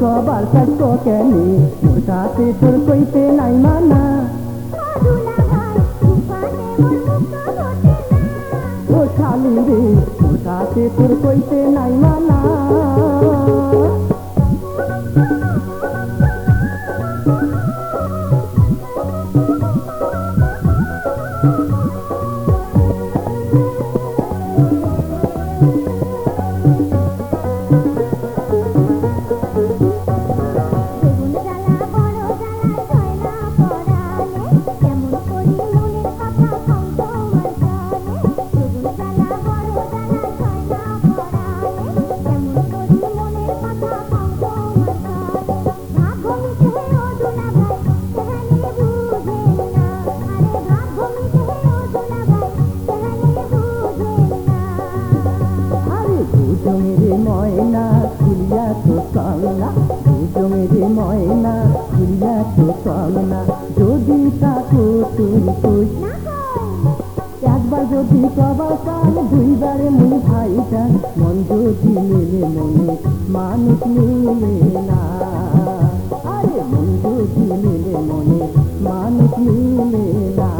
কবার কাজ কেনে মোর কাছে তোর কইতে নাই মানা ও শালি রে মোর কাছে তোর কইতে নাই মানা ময়না খুলিয়া তো চলনা দুজমের ময়না খুলিয়া তো চলনা যদি তাকো তুই কই একবার যদি কবার কাল দুইবারে মুই ভাইটা মন যদি মেলে মনে মানুষ মিলে না আরে মন যদি মেলে মনে মানুষ মিলে না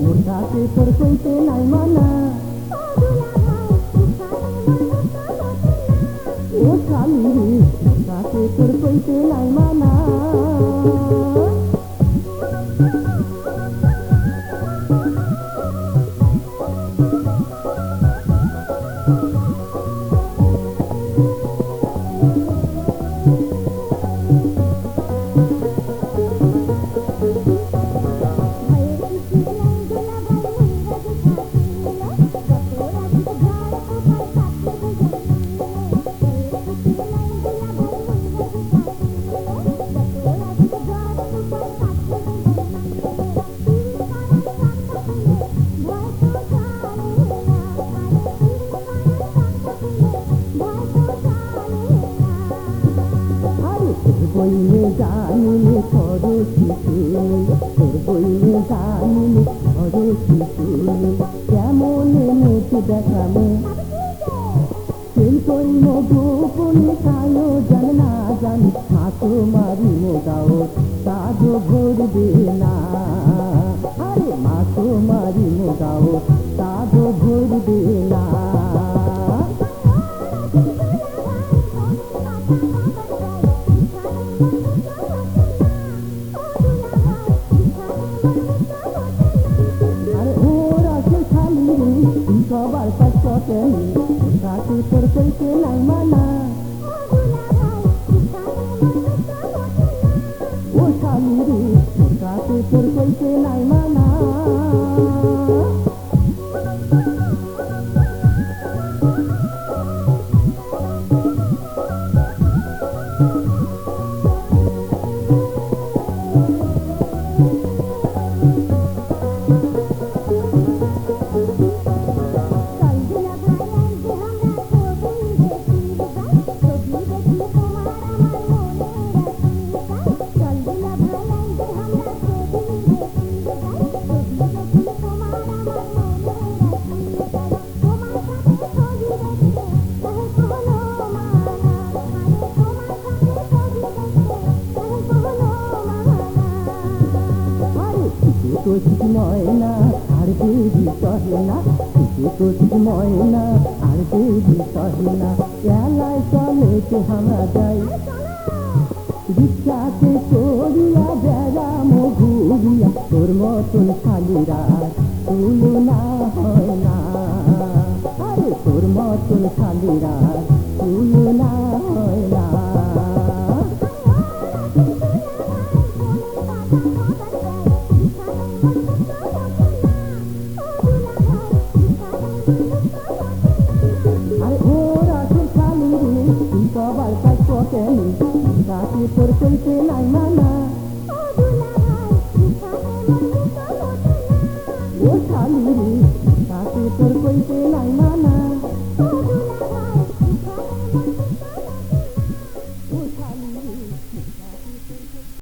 মোর কাছে তোর কইতে নাই মানা ও শালি মোর কাছে তোর কইতে নাই মানা বইলে জানিলে খরচি শুনি তোর বইলে জানিলে খরচি শুনি কেমন মেয়েকে দেখামো সেই করিম গোপনে কালো জান না জানি হাতো মারি মোগাও সাধো ভরবে না আরে মাতো মারি মোগাও সাধো ভরবে না কবার কাজ কেনে কাছে তোর কইতে নাই মানা ও শালি রে কাছে তোর কইতে নাই মানা ময়না আর দেবী সহেনা তো ময়না আর দেবী সহেনা এলায় চলে তো আমরা যাই রিক্সাতে চড়িয়া বেড়াম ঘুরিয়া তোর মতন খালিরা তুলনা হয় না আরে তোর মতন খালিরা তুলনা হয় না নাই মা